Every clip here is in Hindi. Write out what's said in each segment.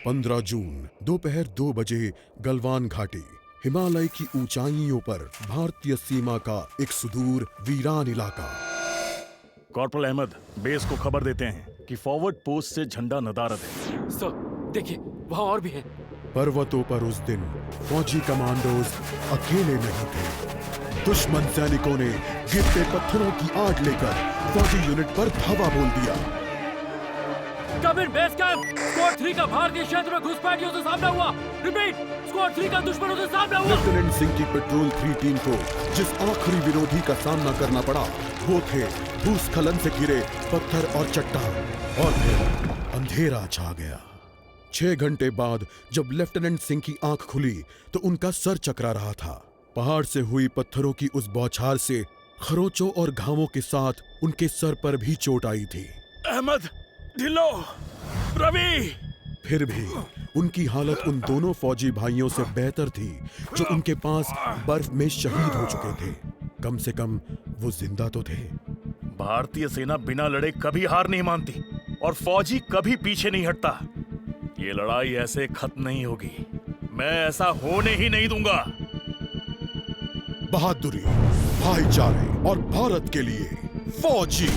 15 जून दोपहर 2 बजे गलवान घाटी, हिमालय की ऊंचाइयों पर भारतीय सीमा का एक सुदूर वीरान इलाका। कॉर्पोरल अहमद, बेस को खबर देते हैं कि फॉरवर्ड पोस्ट से झंडा नदारद है। सर, देखिए वहाँ और भी हैं। पर्वतों पर उस दिन फौजी कमांडोज अकेले नहीं थे। दुश्मन सैनिकों ने गिरते पत्थरों की आड़ लेकर फौजी यूनिट पर धावा बोल दिया। कम इन बेस कैंप, स्क्वाड 3 का भारतीय क्षेत्र में घुसपैठियों से सामना हुआ। रिपीट, स्क्वाड 3 का दुश्मनों से सामना हुआ। लेफ्टिनेंट सिंह की पेट्रोल 3 टीम को जिस आखिरी विरोधी का सामना करना पड़ा वो थे भूस्खलन से घिरे पत्थर और चट्टान। और फिर अंधेरा छा गया। 6 घंटे बाद जब लेफ्टिनेंट सिंह की आंख खुली तो उनका सर चकरा रहा था। पहाड़ से हुई पत्थरों की उस बौछार से खरोंचों और घावों के साथ उनके सर पर भी चोट आई थी। अहमद, ढिल्लो, रवि। फिर भी उनकी हालत उन दोनों फौजी भाइयों से बेहतर थी जो उनके पास बर्फ में शहीद हो चुके थे। कम से कम वो जिंदा तो थे। भारतीय सेना बिना लड़े कभी हार नहीं मानती और फौजी कभी पीछे नहीं हटता। ये लड़ाई ऐसे खत्म नहीं होगी। मैं ऐसा होने ही नहीं दूंगा। बहादुरी, भाईचारे और भारत के लिए फौजी।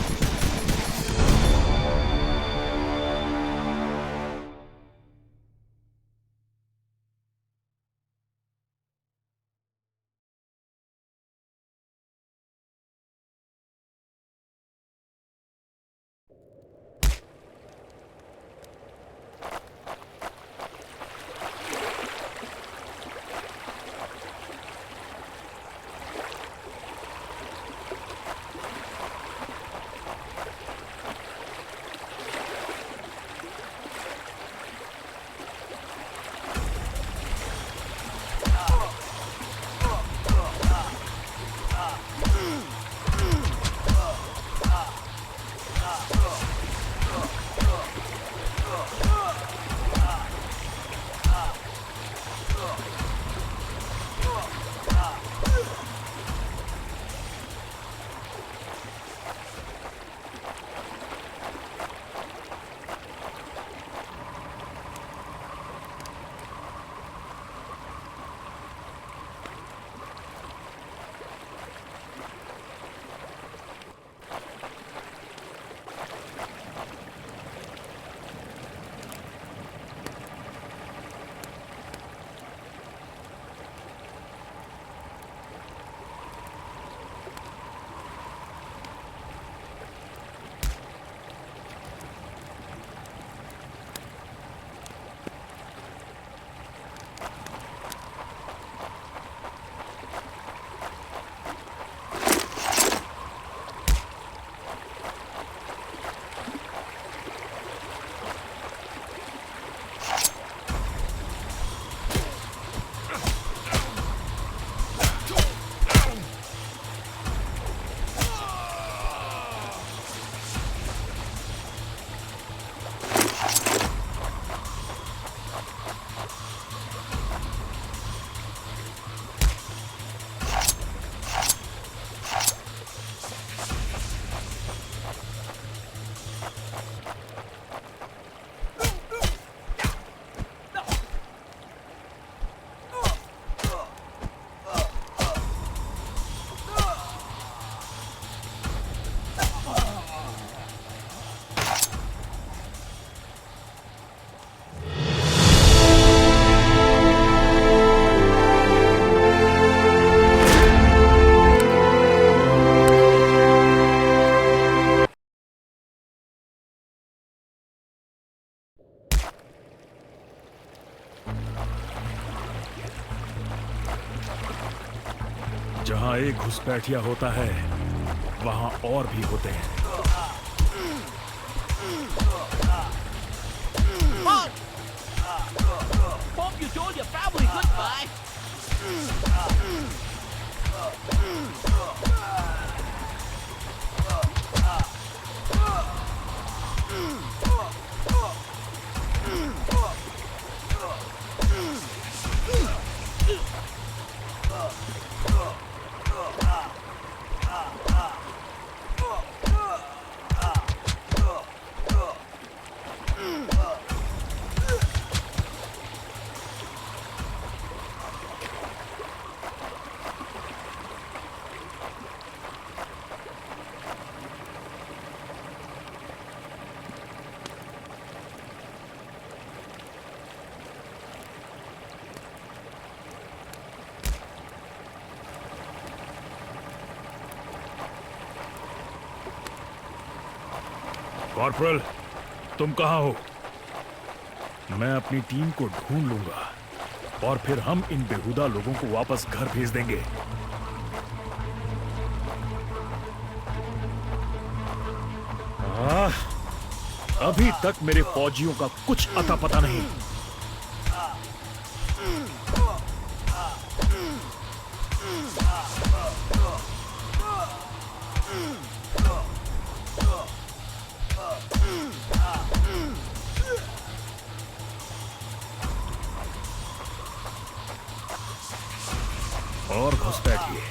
जहां एक घुसपैठिया होता है वहां और भी होते हैं। Hope you told your family goodbye. Corporal, तुम कहाँ हो? मैं अपनी टीम को ढूंढ लूंगा और फिर हम इन बेहुदा लोगों को वापस घर भेज देंगे। अभी तक मेरे फौजियों का कुछ अता पता नहीं। और घुसपैठिए,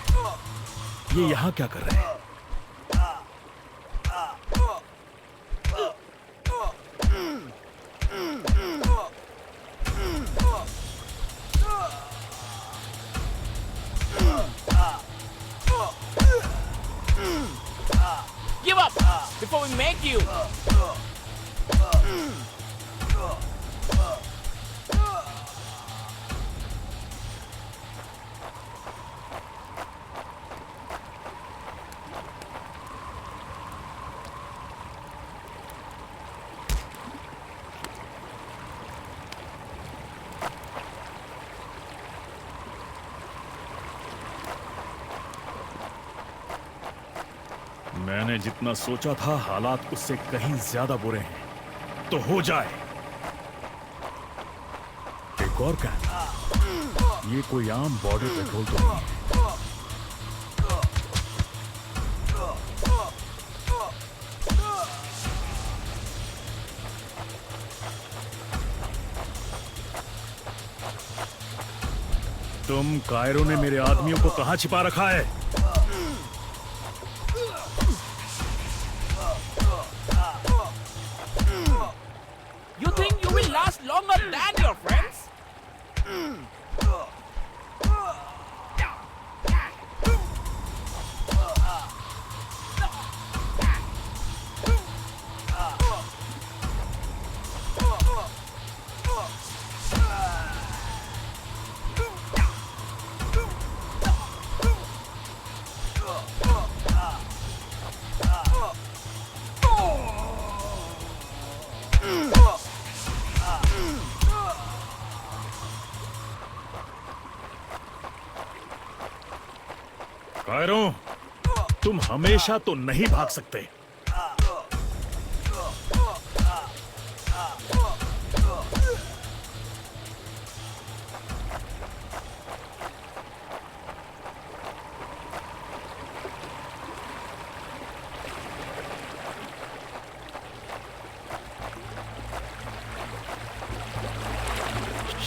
ये यहां क्या कर रहे हैं? Give up before we make you. मैंने जितना सोचा था हालात उससे कहीं ज्यादा बुरे हैं। तो हो जाए। एक और कैंप। ये कोई आम बॉर्डर पेट्रोल तो नहीं है। तुम कायरो ने मेरे आदमियों को कहां छिपा रखा है? You think you will last longer than your friends? Cairo, तुम हमेशा तो नहीं भाग सकते।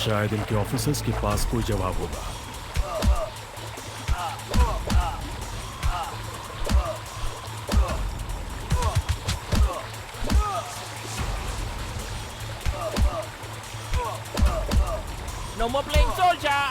शायद इनके ऑफिसर्स के पास कोई जवाब होगा। No more playing soldier.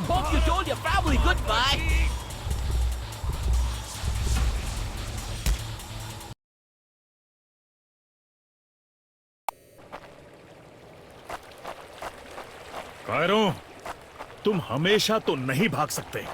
Hope you told your family goodbye. Cairo, तुम हमेशा तो नहीं भाग सकते।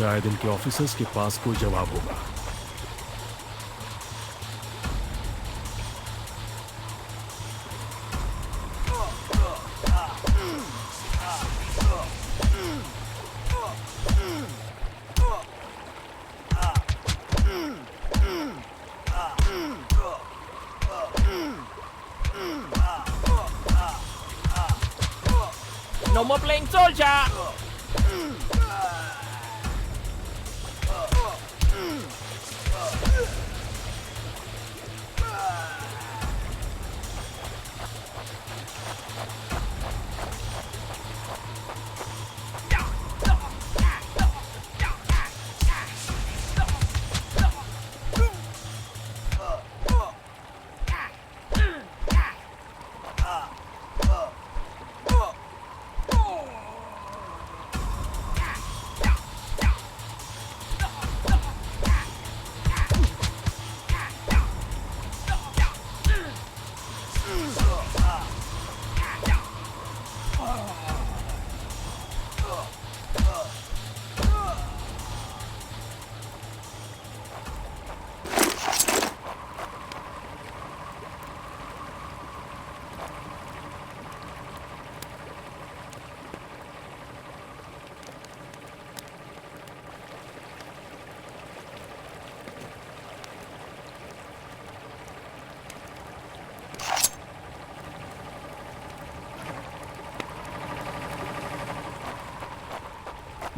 शायद इनके ऑफिसर्स के पास कोई जवाब होगा। No more playing soldier.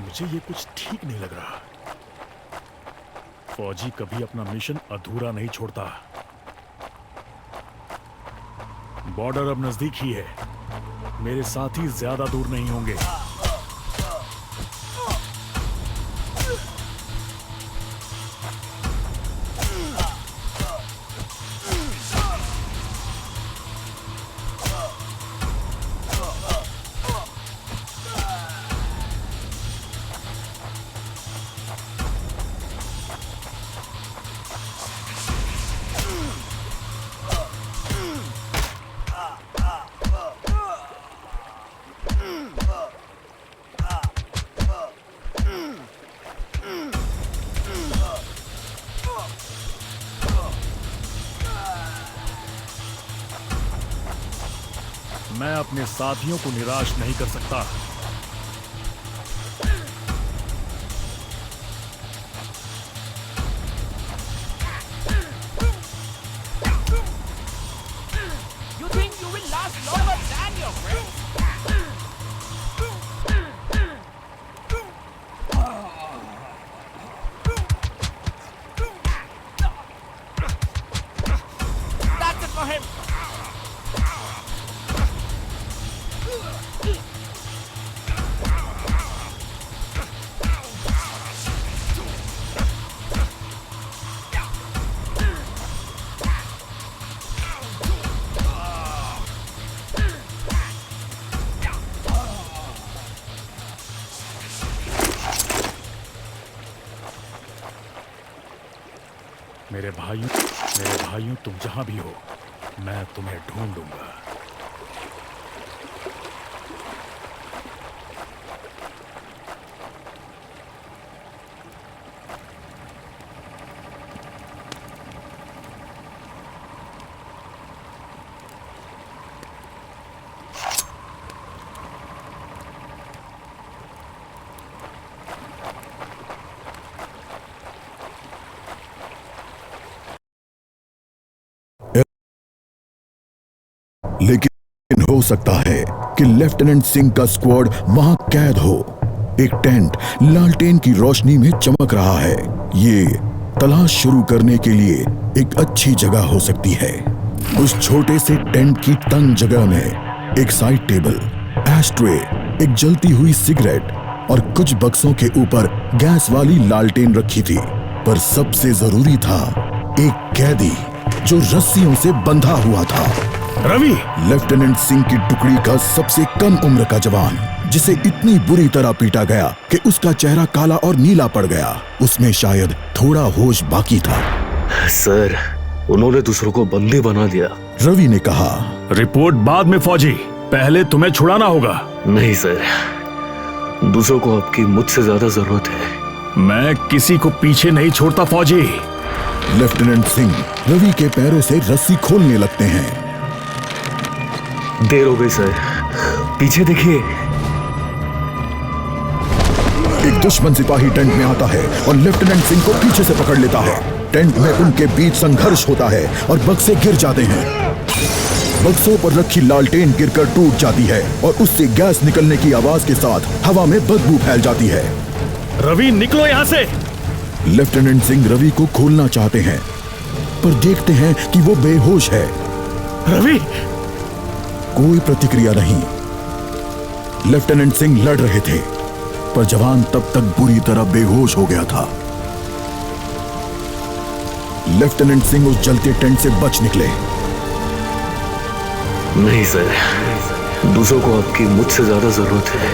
मुझे ये कुछ ठीक नहीं लग रहा। फौजी कभी अपना मिशन अधूरा नहीं छोड़ता। बॉर्डर अब नजदीक ही है। मेरे साथी ज्यादा दूर नहीं होंगे। मैं अपने साथियों को निराश नहीं कर सकता। You think you will last longer than your friends? That's it for him. मेरे भाइयों तुम जहां भी हो, मैं तुम्हें ढूंढूंगा। लेकिन हो सकता है कि लेफ्टिनेंट सिंह का स्क्वाड वहां कैद हो। एक टेंट लालटेन की रोशनी में चमक रहा है। ये तलाश शुरू करने के लिए एक अच्छी जगह हो सकती है। उस छोटे से टेंट की तंग जगह में एक साइड टेबल, एशट्रे, एक जलती हुई सिगरेट और कुछ बक्सों के ऊपर गैस वाली लालटेन रखी थी। पर सबसे जरूरी था एक कैदी जो रस्सियों से बंधा हुआ था। रवि! लेफ्टिनेंट सिंह की टुकड़ी का सबसे कम उम्र का जवान, जिसे इतनी बुरी तरह पीटा गया कि उसका चेहरा काला और नीला पड़ गया। उसमें शायद थोड़ा होश बाकी था। सर, उन्होंने दूसरों को बंदी बना दिया। रवि ने कहा। रिपोर्ट बाद में फौजी, पहले तुम्हें छुड़ाना होगा। नहीं सर, दूसरों को आपकी मुझसे ज्यादा जरूरत है। मैं किसी को पीछे नहीं छोड़ता फौजी। लेफ्टिनेंट सिंह रवि के पैरों से रस्सी खोलने लगते हैं। देर हो गई सर, पीछे देखिए। एक दुश्मन सिपाही टेंट में आता है और लेफ्टिनेंट सिंह को पीछे से पकड़ लेता है। टेंट में उनके बीच संघर्ष होता है और बक्से गिर जाते हैं। बक्सों पर रखी लालटेन गिरकर टूट जाती है और उससे गैस निकलने की आवाज के साथ हवा में बदबू फैल जाती है। रवि निकलो यहां से। लेफ्टिनेंट सिंह रवि को खोलना चाहते हैं पर देखते हैं कि वो बेहोश है। रवि! कोई प्रतिक्रिया नहीं। लेफ्टिनेंट सिंह लड़ रहे थे पर जवान तब तक बुरी तरह बेहोश हो गया था। लेफ्टिनेंट सिंह उस जलते टेंट से बच निकले। नहीं सर, दूसरों को आपकी मुझसे ज्यादा जरूरत है।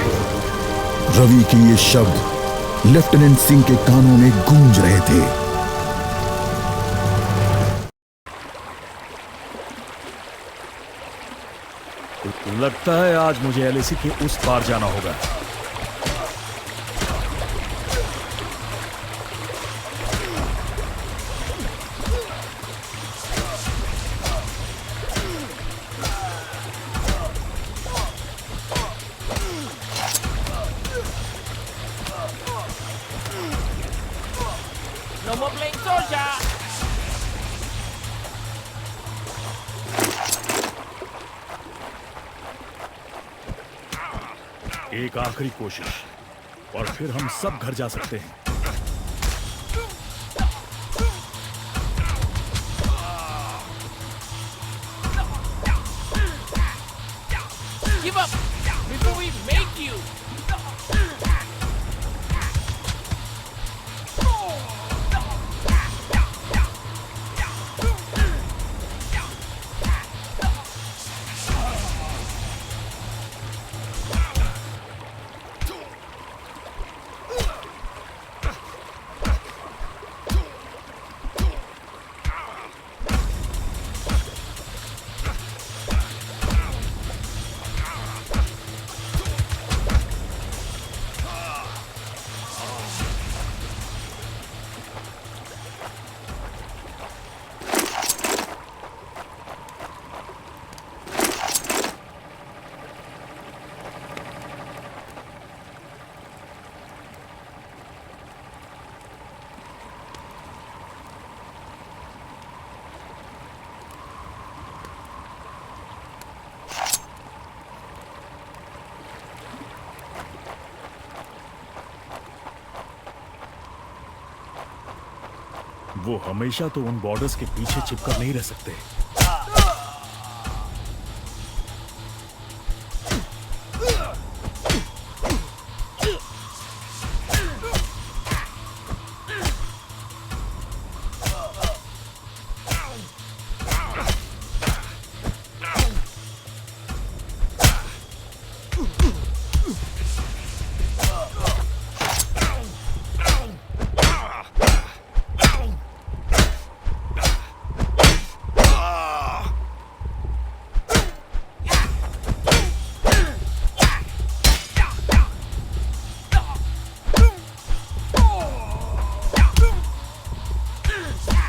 रवि के ये शब्द लेफ्टिनेंट सिंह के कानों में गूंज रहे थे। लगता है आज मुझे एलएसी के उस पार जाना होगा। No more playing soldier. एक आखिरी कोशिश और फिर हम सब घर जा सकते हैं। Give up before we make you. वो हमेशा तो उन बॉर्डर्स के पीछे चिपकर नहीं रह सकते।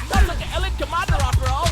Sounds like an elite commander after all.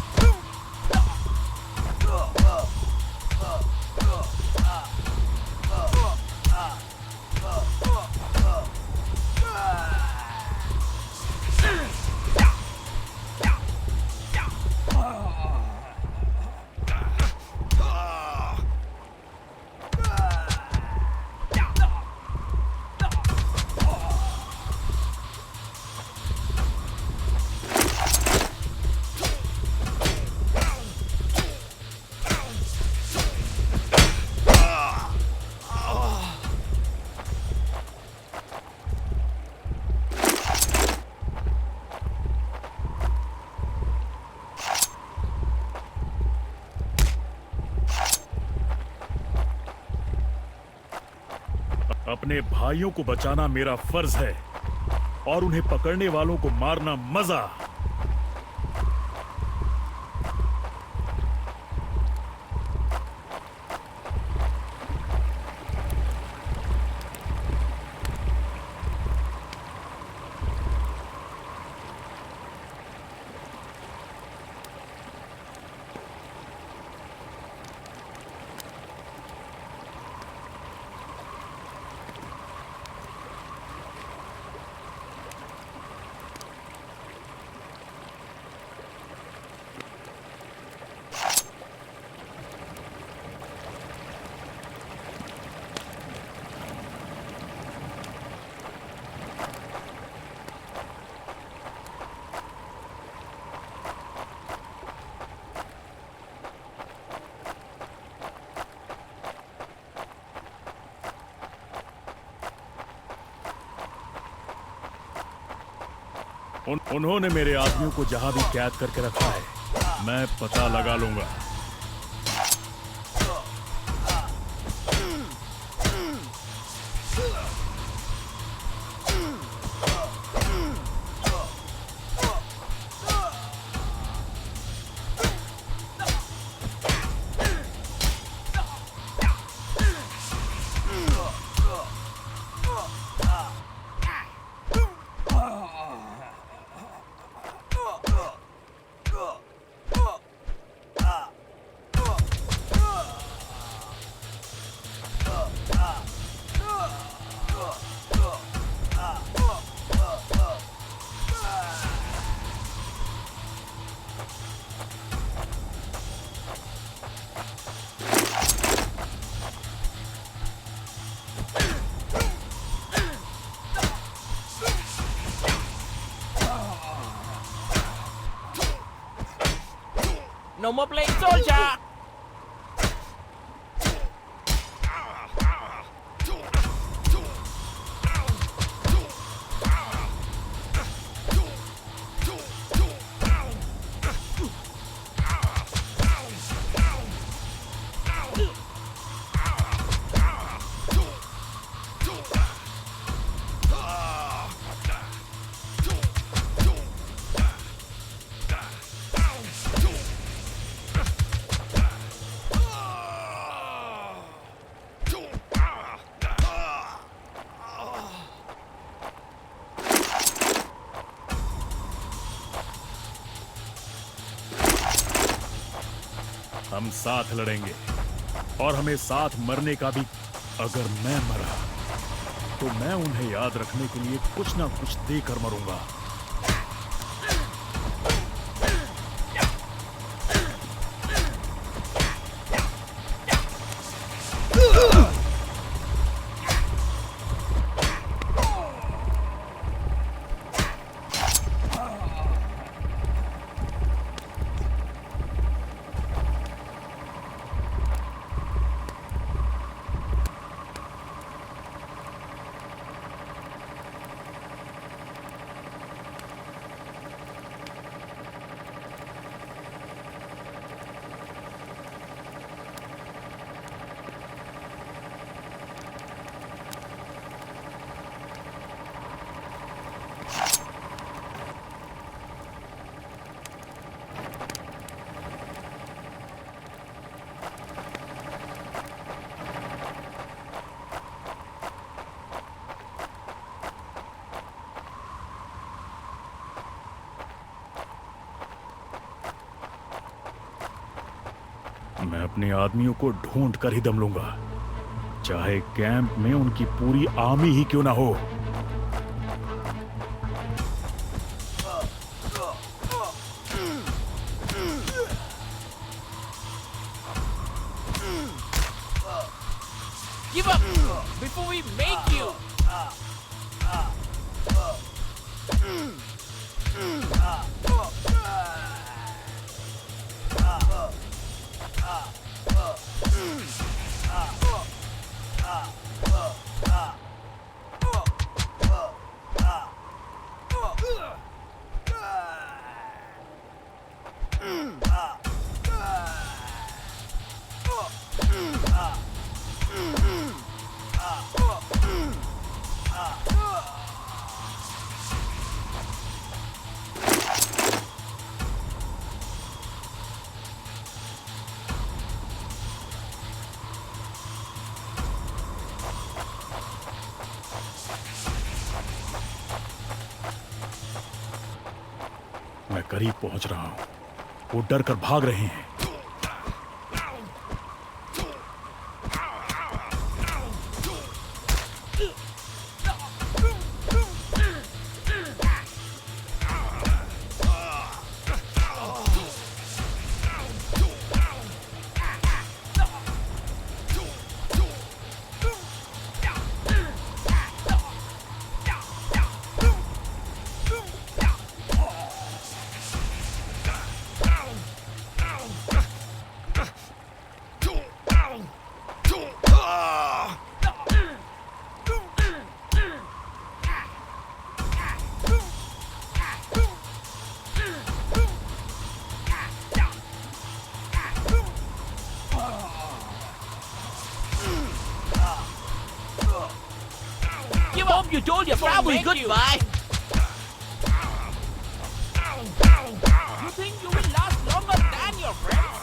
अपने भाइयों को बचाना मेरा फर्ज है और उन्हें पकड़ने वालों को मारना मजा। उन्होंने मेरे आदमियों को जहां भी कैद करके रखा है मैं पता लगा लूंगा। No more playing soldier! हम साथ लड़ेंगे और हमें साथ मरने का भी। अगर मैं मरा तो मैं उन्हें याद रखने के लिए कुछ ना कुछ देकर मरूंगा। मैं अपने आदमियों को ढूंढ कर ही दम लूंगा, चाहे कैंप में उनकी पूरी आर्मी ही क्यों ना हो। Give up before we make you! मैं करीब पहुंच रहा हूं। वो डर कर भाग रहे हैं। If you told your family goodbye. You think you will last longer than your friends?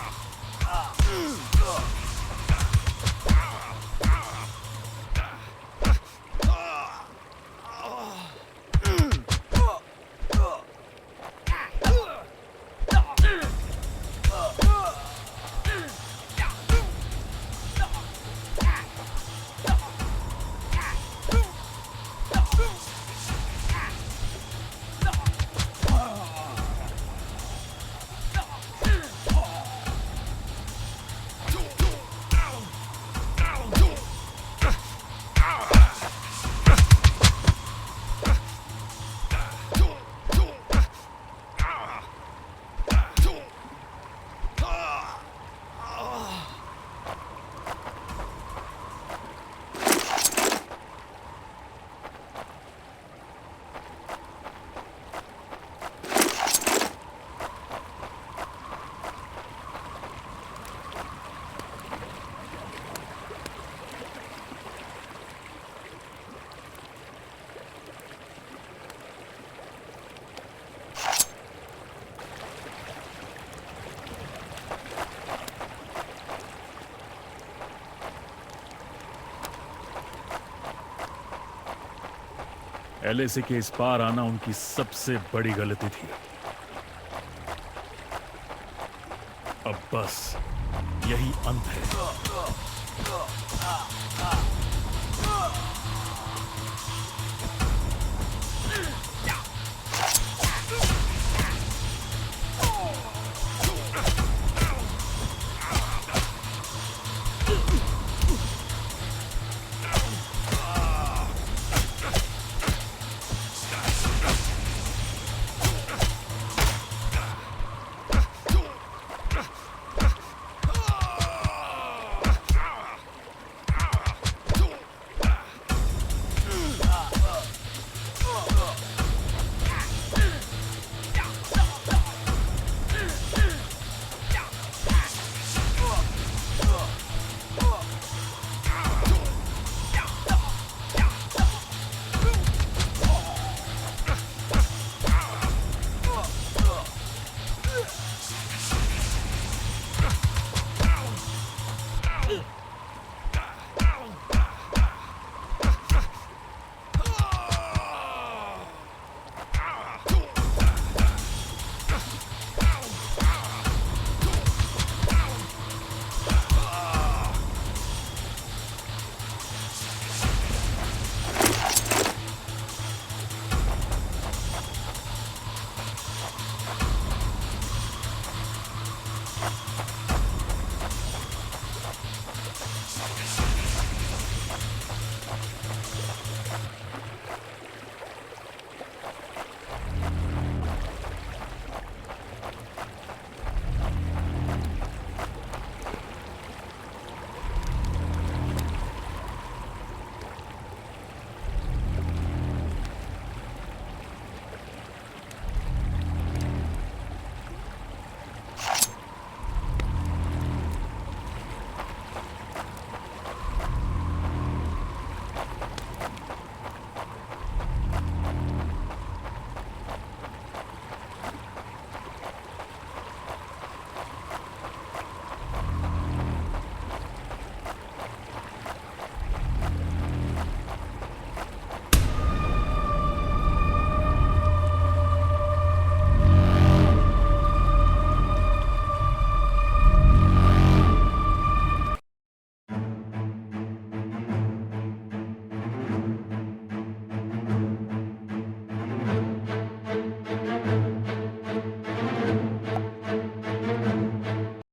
LAC के इस पार आना उनकी सबसे बड़ी गलती थी। अब बस यही अंत है।